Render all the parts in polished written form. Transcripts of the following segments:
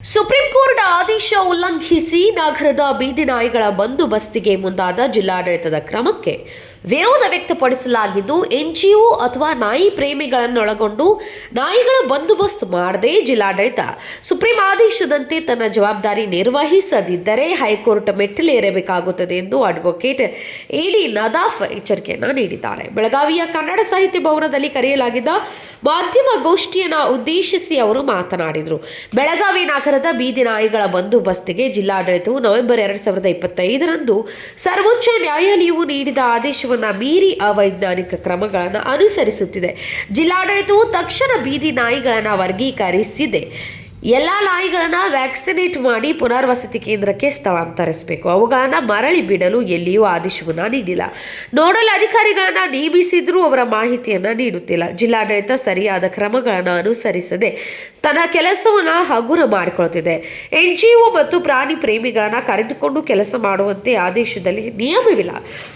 Supreme court ಆದೇಶ ಉಲ್ಲಂಘಿಸಿ ನಗರದ ಬೀದಿ ನಾಯಿಗಳ ಬಂದೋಬಸ್ತಿಗೆ ಮುಂದಾದ ಜಿಲ್ಲಾಡಳಿತದ ಕ್ರಮಕ್ಕೆ ವಿರೋಧ ವ್ಯಕ್ತಪಡಿಸಲಾಗಿದ್ದು, ಎನ್ಜಿಒ ಅಥವಾ ನಾಯಿ ಪ್ರೇಮಿಗಳನ್ನೊಳಗೊಂಡು ನಾಯಿಗಳ ಬಂದೋಬಸ್ತ್ ಮಾಡದೆ ಜಿಲ್ಲಾಡಳಿತ ಸುಪ್ರೀಂ ಆದೇಶದಂತೆ ತನ್ನ ಜವಾಬ್ದಾರಿ ನಿರ್ವಹಿಸದಿದ್ದರೆ ಹೈಕೋರ್ಟ್ ಮೆಟ್ಟಿಲೇರಬೇಕಾಗುತ್ತದೆ ಎಂದು ಅಡ್ವೊಕೇಟ್ ಎಡಿ ನದಾಫ್ ಎಚ್ಚರಿಕೆಯನ್ನು ನೀಡಿದ್ದಾರೆ. ಬೆಳಗಾವಿಯ ಕನ್ನಡ ಸಾಹಿತ್ಯ ಭವನದಲ್ಲಿ ಕರೆಯಲಾಗಿದ್ದ ಮಾಧ್ಯಮ ಗೋಷ್ಠಿಯನ್ನು ಉದ್ದೇಶಿಸಿ ಅವರು ಮಾತನಾಡಿದರು. ಬೆಳಗಾವಿ ನಗರದ ಬೀದಿ ನಾಯಿಗಳ ಬಂದೋಬಸ್ತಿಗೆ ಜಿಲ್ಲಾಡಳಿತವು ನವೆಂಬರ್ 2025ರಂದು ಸರ್ವೋಚ್ಚ ನ್ಯಾಯಾಲಯವು ನೀಡಿದ ಆದೇಶವನ್ನು ಮೀರಿ ಅವೈಜ್ಞಾನಿಕ ಕ್ರಮಗಳನ್ನು ಅನುಸರಿಸುತ್ತಿದೆ. ಜಿಲ್ಲಾಡಳಿತವು ತಕ್ಷಣ ಬೀದಿ ನಾಯಿಗಳನ್ನು ವರ್ಗೀಕರಿಸಿದೆ. ಎಲ್ಲ ನಾಯಿಗಳನ್ನು ವ್ಯಾಕ್ಸಿನೇಟ್ ಮಾಡಿ ಪುನರ್ವಸತಿ ಕೇಂದ್ರಕ್ಕೆ ಸ್ಥಳಾಂತರಿಸಬೇಕು. ಅವುಗಳನ್ನು ಮರಳಿ ಬಿಡಲು ಎಲ್ಲಿಯೂ ಆದೇಶವನ್ನು ನೀಡಿಲ್ಲ. ನೋಡಲ್ ಅಧಿಕಾರಿಗಳನ್ನು ನೇಮಿಸಿದ್ರೂ ಅವರ ಮಾಹಿತಿಯನ್ನು ನೀಡುತ್ತಿಲ್ಲ. ಜಿಲ್ಲಾಡಳಿತ ಸರಿಯಾದ ಕ್ರಮಗಳನ್ನು ಅನುಸರಿಸದೆ ತನ್ನ ಕೆಲಸವನ್ನು ಹಗುರ ಮಾಡಿಕೊಳ್ಳುತ್ತಿದೆ. ಎನ್ಜಿಒ ಮತ್ತು ಪ್ರಾಣಿ ಪ್ರೇಮಿಗಳನ್ನು ಕರೆದುಕೊಂಡು ಕೆಲಸ ಮಾಡುವಂತೆ ಆದೇಶದಲ್ಲಿ ನಿಯಮವಿಲ್ಲ.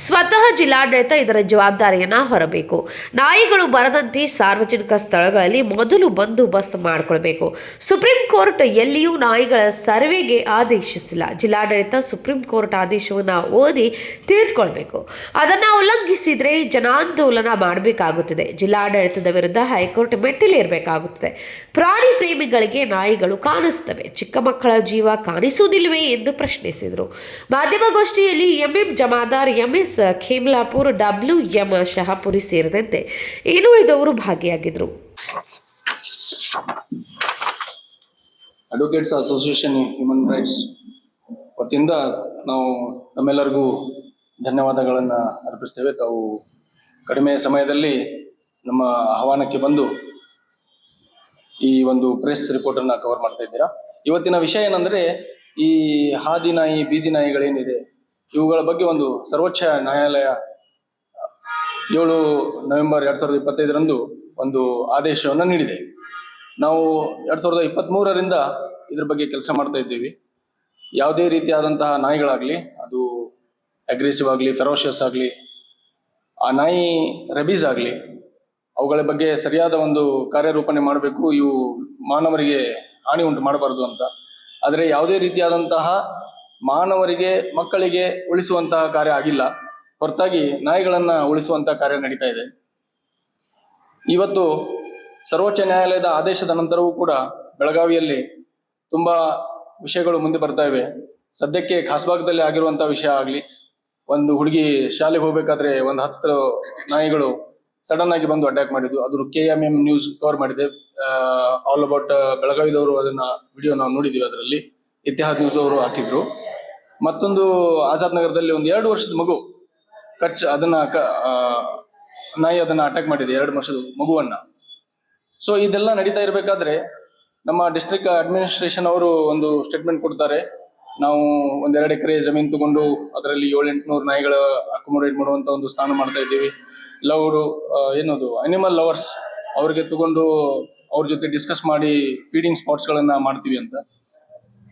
ಸ್ವತಃ ಜಿಲ್ಲಾಡಳಿತ ಇದರ ಜವಾಬ್ದಾರಿಯನ್ನು ಹೊರಬೇಕು. ನಾಯಿಗಳು ಬರದಂತೆ ಸಾರ್ವಜನಿಕ ಸ್ಥಳಗಳಲ್ಲಿ ಮೊದಲು ಬಂದೋಬಸ್ತ್ ಮಾಡಿಕೊಳ್ಬೇಕು. ಸುಪ್ರೀಂ ಕೋರ್ಟ್ ಎಲ್ಲಿಯೂ ನಾಯಿಗಳ ಸರ್ವೆಗೆ ಆದೇಶಿಸಿಲ್ಲ. ಜಿಲ್ಲಾಡಳಿತ ಸುಪ್ರೀಂ ಕೋರ್ಟ್ ಆದೇಶವನ್ನು ಓದಿ ತಿಳಿದುಕೊಳ್ಬೇಕು. ಅದನ್ನು ಉಲ್ಲಂಘಿಸಿದರೆ ಜನಾಂದೋಲನ ಮಾಡಬೇಕಾಗುತ್ತದೆ. ಜಿಲ್ಲಾಡಳಿತದ ವಿರುದ್ಧ ಹೈಕೋರ್ಟ್ ಮೆಟ್ಟಿಲೇರಬೇಕಾಗುತ್ತದೆ. ಪ್ರಾಣಿ ಪ್ರೇಮಿಗಳಿಗೆ ನಾಯಿಗಳು ಕಾಣಿಸ್ತವೆ, ಚಿಕ್ಕ ಮಕ್ಕಳ ಜೀವ ಕಾಣಿಸುವುದಿಲ್ಲವೇ ಎಂದು ಪ್ರಶ್ನಿಸಿದರು. ಮಾಧ್ಯಮಗೋಷ್ಠಿಯಲ್ಲಿ ಎಂಎಂ ಜಮಾದಾರ್, ಎಂಎಸ್ ಖೇಮ್ಲಾಪುರ್, ಡಬ್ಲ್ಯೂಎಂ ಶಹಾಪುರಿ ಸೇರಿದಂತೆ ಇನ್ನುಳಿದವರು ಭಾಗಿಯಾಗಿದ್ದರು. ಅಡ್ವೊಕೇಟ್ಸ್ ಅಸೋಸಿಯೇಷನ್ ಹ್ಯೂಮನ್ ರೈಟ್ಸ್ ವತಿಯಿಂದ ನಾವು ತಮ್ಮೆಲ್ಲರಿಗೂ ಧನ್ಯವಾದಗಳನ್ನು ಅರ್ಪಿಸ್ತೇವೆ. ತಾವು ಕಡಿಮೆ ಸಮಯದಲ್ಲಿ ನಮ್ಮ ಆಹ್ವಾನಕ್ಕೆ ಬಂದು ಈ ಒಂದು ಪ್ರೆಸ್ ರಿಪೋರ್ಟನ್ನು ಕವರ್ ಮಾಡ್ತಾ ಇದ್ದೀರಾ. ಇವತ್ತಿನ ವಿಷಯ ಏನಂದರೆ, ಈ ಹಾದಿ ನಾಯಿ, ಬೀದಿ ನಾಯಿಗಳೇನಿದೆ ಇವುಗಳ ಬಗ್ಗೆ ಒಂದು ಸರ್ವೋಚ್ಚ ನ್ಯಾಯಾಲಯ 7 ನವೆಂಬರ್ 2025ರಂದು ಒಂದು ಆದೇಶವನ್ನು ನೀಡಿದೆ. ನಾವು 2023ರಿಂದ ಇದ್ರ ಬಗ್ಗೆ ಕೆಲಸ ಮಾಡ್ತಾ ಇದ್ದೀವಿ. ಯಾವುದೇ ರೀತಿಯಾದಂತಹ ನಾಯಿಗಳಾಗಲಿ, ಅದು ಅಗ್ರೆಸಿವ್ ಆಗಲಿ, ಫೆರೋಷಿಯಸ್ ಆಗಲಿ, ಆ ನಾಯಿ ರೆಬೀಸ್ ಆಗಲಿ, ಅವುಗಳ ಬಗ್ಗೆ ಸರಿಯಾದ ಒಂದು ಕಾರ್ಯರೂಪಣೆ ಮಾಡಬೇಕು. ಇವು ಮಾನವರಿಗೆ ಹಾನಿ ಉಂಟು ಮಾಡಬಾರದು ಅಂತ. ಆದರೆ ಯಾವುದೇ ರೀತಿಯಾದಂತಹ ಮಾನವರಿಗೆ, ಮಕ್ಕಳಿಗೆ ಉಳಿಸುವಂತಹ ಕಾರ್ಯ ಆಗಿಲ್ಲ. ಹೊರತಾಗಿ ನಾಯಿಗಳನ್ನು ಉಳಿಸುವಂತಹ ಕಾರ್ಯ ನಡೀತಾ ಇದೆ. ಇವತ್ತು ಸರ್ವೋಚ್ಚ ನ್ಯಾಯಾಲಯದ ಆದೇಶದ ನಂತರವೂ ಕೂಡ ಬೆಳಗಾವಿಯಲ್ಲಿ ತುಂಬಾ ವಿಷಯಗಳು ಮುಂದೆ ಬರ್ತಾ ಇವೆ. ಸದ್ಯಕ್ಕೆ ಖಾಸಬಾಗದಲ್ಲಿ ಆಗಿರುವಂತಹ ವಿಷಯ ಆಗಲಿ, ಒಂದು ಹುಡುಗಿ ಶಾಲೆಗೆ ಹೋಗ್ಬೇಕಾದ್ರೆ ಒಂದು 10 ನಾಯಿಗಳು ಸಡನ್ ಆಗಿ ಬಂದು ಅಟ್ಯಾಕ್ ಮಾಡಿದ್ವು. ಅದು KMM ನ್ಯೂಸ್ ಕವರ್ ಮಾಡಿದೆ. ಆಲ್ ಅಬೌಟ್ ಬೆಳಗಾವಿದವರು ಅದನ್ನ ವಿಡಿಯೋ ನಾವು ನೋಡಿದ್ವಿ. ಅದರಲ್ಲಿ ಇತಿಹಾದ್ ನ್ಯೂಸ್ ಅವರು ಹಾಕಿದ್ರು. ಮತ್ತೊಂದು ಆಜಾದ್ ನಗರದಲ್ಲಿ ಒಂದು 2 ವರ್ಷದ ಮಗು ನಾಯಿ ಅದನ್ನ ಅಟ್ಯಾಕ್ ಮಾಡಿದೆ, 2 ವರ್ಷದ ಮಗುವನ್ನ. ಸೊ ಇದೆಲ್ಲ ನಡೀತಾ ಇರಬೇಕಾದ್ರೆ ನಮ್ಮ ಡಿಸ್ಟ್ರಿಕ್ಟ್ ಅಡ್ಮಿನಿಸ್ಟ್ರೇಷನ್ ಅವರು ಒಂದು ಸ್ಟೇಟ್ಮೆಂಟ್ ಕೊಡ್ತಾರೆ. ನಾವು 1-2 ಎಕರೆ ಜಮೀನು ತಗೊಂಡು ಅದರಲ್ಲಿ 700-800 ನಾಯಿಗಳ ಅಕೊಮೊಡೇಟ್ ಮಾಡುವಂತ ಒಂದು ಸ್ಥಾನ ಮಾಡ್ತಾ ಇದ್ದೀವಿ. ಏನದು ಅನಿಮಲ್ ಲವರ್ಸ್ ಅವ್ರಿಗೆ ತಗೊಂಡು ಅವ್ರ ಜೊತೆ ಡಿಸ್ಕಸ್ ಮಾಡಿ ಫೀಡಿಂಗ್ ಸ್ಪಾಟ್ಸ್ಗಳನ್ನ ಮಾಡ್ತೀವಿ ಅಂತ.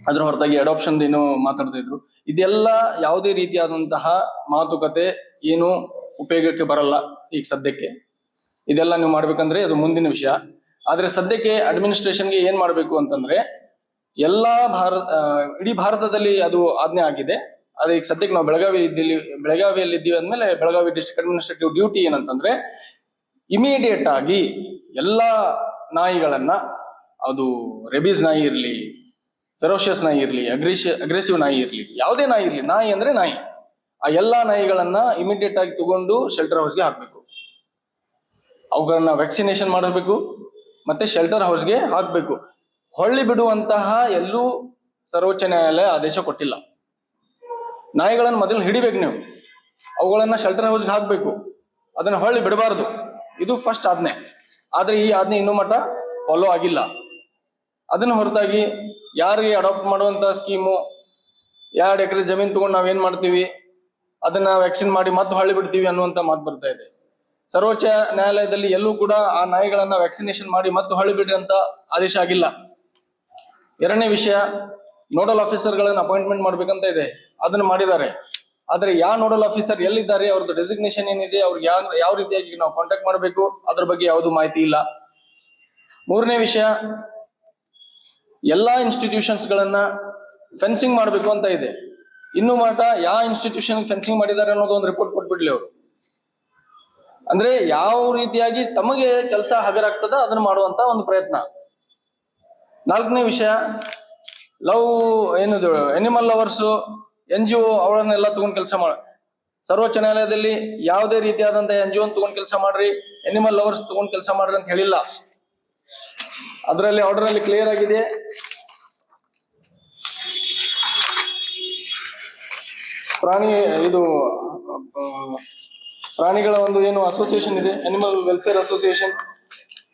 ಅದ್ರ ಹೊರತಾಗಿ ಅಡಾಪ್ಷನ್ ಏನು ಮಾತಾಡ್ತಾ ಇದ್ರು. ಇದೆಲ್ಲ ಯಾವುದೇ ರೀತಿಯಾದಂತಹ ಮಾತುಕತೆ ಏನು ಉಪಯೋಗಕ್ಕೆ ಬರಲ್ಲ ಈಗ ಸದ್ಯಕ್ಕೆ. ಇದೆಲ್ಲ ನೀವು ಮಾಡ್ಬೇಕಂದ್ರೆ ಅದು ಮುಂದಿನ ವಿಷಯ. ಆದ್ರೆ ಸದ್ಯಕ್ಕೆ ಅಡ್ಮಿನಿಸ್ಟ್ರೇಷನ್ಗೆ ಏನ್ ಮಾಡ್ಬೇಕು ಅಂತಂದ್ರೆ, ಇಡೀ ಭಾರತದಲ್ಲಿ ಅದು ಆಜ್ಞೆ ಆಗಿದೆ. ಅದೇ ಈಗ ಸದ್ಯಕ್ಕೆ ನಾವು ಬೆಳಗಾವಿಯಲ್ಲಿ ಇದ್ದೀವಿ ಅಂದ್ಮೇಲೆ ಬೆಳಗಾವಿ ಡಿಸ್ಟ್ರಿಕ್ಟ್ ಅಡ್ಮಿನಿಸ್ಟ್ರೇಟಿವ್ ಡ್ಯೂಟಿ ಏನಂತಂದ್ರೆ, ಇಮಿಡಿಯೇಟ್ ಆಗಿ ಎಲ್ಲಾ ನಾಯಿಗಳನ್ನ, ಅದು ರೆಬೀಸ್ ನಾಯಿ ಇರ್ಲಿ, ಫೆರೋಷಿಯಸ್ ನಾಯಿ ಇರ್ಲಿ, ಅಗ್ರೆಸಿವ್ ನಾಯಿ ಇರ್ಲಿ, ಯಾವುದೇ ನಾಯಿ ಇರ್ಲಿ, ನಾಯಿ ಅಂದ್ರೆ ನಾಯಿ, ಆ ಎಲ್ಲಾ ನಾಯಿಗಳನ್ನ ಇಮಿಡಿಯೇಟ್ ಆಗಿ ತಗೊಂಡು ಶೆಲ್ಟರ್ ಹೌಸ್ಗೆ ಹಾಕ್ಬೇಕು. ಅವುಗಳನ್ನ ವ್ಯಾಕ್ಸಿನೇಷನ್ ಮಾಡಬೇಕು ಮತ್ತೆ ಶೆಲ್ಟರ್ ಹೌಸ್ಗೆ ಹಾಕ್ಬೇಕು. ಹೊಳ್ಳಿ ಬಿಡುವಂತಹ ಎಲ್ಲೂ ಸರ್ವೋಚ್ಚ ನ್ಯಾಯಾಲಯ ಆದೇಶ ಕೊಟ್ಟಿಲ್ಲ. ನಾಯಿಗಳನ್ನು ಮೊದಲು ಹಿಡಿಬೇಕು ನೀವು, ಅವುಗಳನ್ನ ಶೆಲ್ಟರ್ ಹೌಸ್ಗೆ ಹಾಕ್ಬೇಕು, ಅದನ್ನ ಹೊಳ್ಳಿ ಬಿಡಬಾರದು. ಇದು ಫಸ್ಟ್ ಆಜ್ಞೆ. ಆದ್ರೆ ಈ ಆಜ್ಞೆ ಇನ್ನೂ ಮಟ್ಟ ಫಾಲೋ ಆಗಿಲ್ಲ. ಅದನ್ನ ಹೊರತಾಗಿ ಯಾರಿಗೆ ಅಡಾಪ್ಟ್ ಮಾಡುವಂತ ಸ್ಕೀಮು, 2 ಎಕರೆ ಜಮೀನು ತಗೊಂಡು ನಾವೇನ್ ಮಾಡ್ತೀವಿ, ಅದನ್ನ ವ್ಯಾಕ್ಸಿನ್ ಮಾಡಿ ಮತ್ತೆ ಹೊಳ್ಳಿ ಬಿಡ್ತೀವಿ ಅನ್ನುವಂತ ಮಾತು ಬರ್ತಾ ಇದೆ. ಸರ್ವೋಚ್ಚ ನ್ಯಾಯಾಲಯದಲ್ಲಿ ಎಲ್ಲೂ ಕೂಡ ಆ ನಾಯಿಗಳನ್ನ ವ್ಯಾಕ್ಸಿನೇಷನ್ ಮಾಡಿ ಮತ್ತೆ ಹೊಳ್ಳಿ ಬಿಡ್ರಿ ಅಂತ ಆದೇಶ ಆಗಿಲ್ಲ. 2ನೇ ವಿಷಯ, ನೋಡಲ್ ಆಫೀಸರ್ಗಳನ್ನ ಅಪಾಯಿಂಟ್ಮೆಂಟ್ ಮಾಡ್ಬೇಕಂತ ಇದೆ, ಅದನ್ನ ಮಾಡಿದ್ದಾರೆ. ಆದ್ರೆ ಯಾವ ನೋಡಲ್ ಆಫೀಸರ್ ಎಲ್ಲಿದ್ದಾರೆ, ಅವ್ರದ್ದು ಡೆಸಿಗ್ನೇಷನ್ ಏನಿದೆ, ಅವ್ರಿಗೆ ಯಾವ ರೀತಿಯಾಗಿ ನಾವು ಕಾಂಟ್ಯಾಕ್ಟ್ ಮಾಡಬೇಕು, ಅದ್ರ ಬಗ್ಗೆ ಯಾವುದು ಮಾಹಿತಿ ಇಲ್ಲ. 3ನೇ ವಿಷಯ, ಎಲ್ಲಾ ಇನ್ಸ್ಟಿಟ್ಯೂಷನ್ಸ್ಗಳನ್ನ ಫೆನ್ಸಿಂಗ್ ಮಾಡಬೇಕು ಅಂತ ಇದೆ. ಇನ್ನು ಮಾಟ ಯಾವ ಇನ್ಸ್ಟಿಟ್ಯೂಷನ್ ಫೆನ್ಸಿಂಗ್ ಮಾಡಿದ್ದಾರೆ ಅನ್ನೋದು ಒಂದು ರಿಪೋರ್ಟ್ ಕೊಟ್ಬಿಡ್ಲಿ ಅವರು. ಅಂದ್ರೆ ಯಾವ ರೀತಿಯಾಗಿ ತಮಗೆ ಕೆಲಸ ಹಗರಾಗ್ತದ ಅದನ್ನ ಮಾಡುವಂತ ಒಂದು ಪ್ರಯತ್ನ. 4ನೇ ವಿಷಯ, ಏನದು ಅನಿಮಲ್ ಲವರ್ಸ್ NGO ಅವಳನ್ನೆಲ್ಲ ತಗೊಂಡ್ ಕೆಲಸ ಮಾಡ. ಸರ್ವೋಚ್ಚ ನ್ಯಾಯಾಲಯದಲ್ಲಿ ಯಾವುದೇ ರೀತಿಯಾದಂತ NGO ತಗೊಂಡ್ ಕೆಲಸ ಮಾಡ್ರಿ, ಅನಿಮಲ್ ಲವರ್ಸ್ ತಗೊಂಡ್ ಕೆಲಸ ಮಾಡ್ರಿ ಅಂತ ಹೇಳಿಲ್ಲ. ಅದರಲ್ಲಿ ಆರ್ಡರ್ ಅಲ್ಲಿ ಕ್ಲಿಯರ್ ಆಗಿದೆ. ಪ್ರಾಣಿಗಳ ಒಂದು ಏನು ಅಸೋಸಿಯೇಷನ್ ಇದೆ, ಅನಿಮಲ್ ವೆಲ್ಫೇರ್ ಅಸೋಸಿಯೇಷನ್,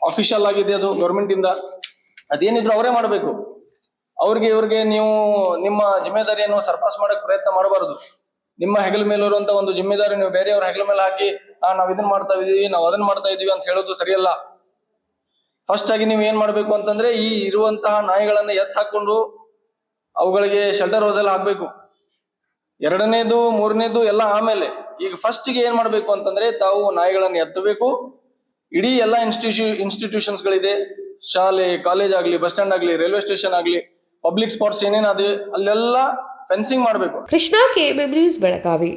ಅಫಿಷಿಯಲ್ ಆಗಿದೆ ಅದು ಗವರ್ಮೆಂಟ್ ಇಂದ. ಅದೇನಿದ್ರು ಅವರೇ ಮಾಡಬೇಕು. ಇವ್ರಿಗೆ ನೀವು ನಿಮ್ಮ ಜಿಮ್ಮೆದಾರಿಯನ್ನು ಸರ್ಪಾಸ್ ಮಾಡಕ್ ಪ್ರಯತ್ನ ಮಾಡಬಾರದು. ನಿಮ್ಮ ಹೆಗಲ ಮೇಲೆ ಇರುವಂತ ಒಂದು ಜಿಮ್ಮೆದಾರಿ ನೀವು ಬೇರೆಯವ್ರ ಹೆಗಲ ಮೇಲೆ ಹಾಕಿ ನಾವ್ ಇದನ್ನ ಮಾಡ್ತಾ ಇದೀವಿ, ನಾವ್ ಅದನ್ನ ಮಾಡ್ತಾ ಇದೀವಿ ಅಂತ ಹೇಳೋದು ಸರಿಯಲ್ಲ. ಫಸ್ಟ್ ಆಗಿ ನೀವು ಏನ್ ಮಾಡ್ಬೇಕು ಅಂತಂದ್ರೆ, ಈ ಇರುವಂತಹ ನಾಯಿಗಳನ್ನ ಎತ್ ಹಾಕೊಂಡು ಅವುಗಳಿಗೆ ಶೆಲ್ಟರ್ ಹೌಸ್ ಅಲ್ಲಿ ಹಾಕ್ಬೇಕು. 2ನೇದು 3ನೇದು ಎಲ್ಲ ಆಮೇಲೆ. ಈಗ ಫಸ್ಟ್ ಗೆ ಏನ್ ಮಾಡ್ಬೇಕು ಅಂತಂದ್ರೆ, ತಾವು ನಾಯಿಗಳನ್ನ ಎತ್ತಬೇಕು. ಇಡೀ ಎಲ್ಲಾ ಇನ್ಸ್ಟಿಟ್ಯೂಷನ್ಸ್ ಗಳಿದೆ, ಶಾಲೆ, ಕಾಲೇಜ್ ಆಗ್ಲಿ, ಬಸ್ ಸ್ಟ್ಯಾಂಡ್ ಆಗ್ಲಿ, ರೈಲ್ವೆ ಸ್ಟೇಷನ್ ಆಗ್ಲಿ, ಪಬ್ಲಿಕ್ ಸ್ಪಾಟ್ಸ್ ಏನೇನಾದೆ ಅಲ್ಲೆಲ್ಲ ಫೆನ್ಸಿಂಗ್ ಮಾಡ್ಬೇಕು. Krishna KMM news Belagavi.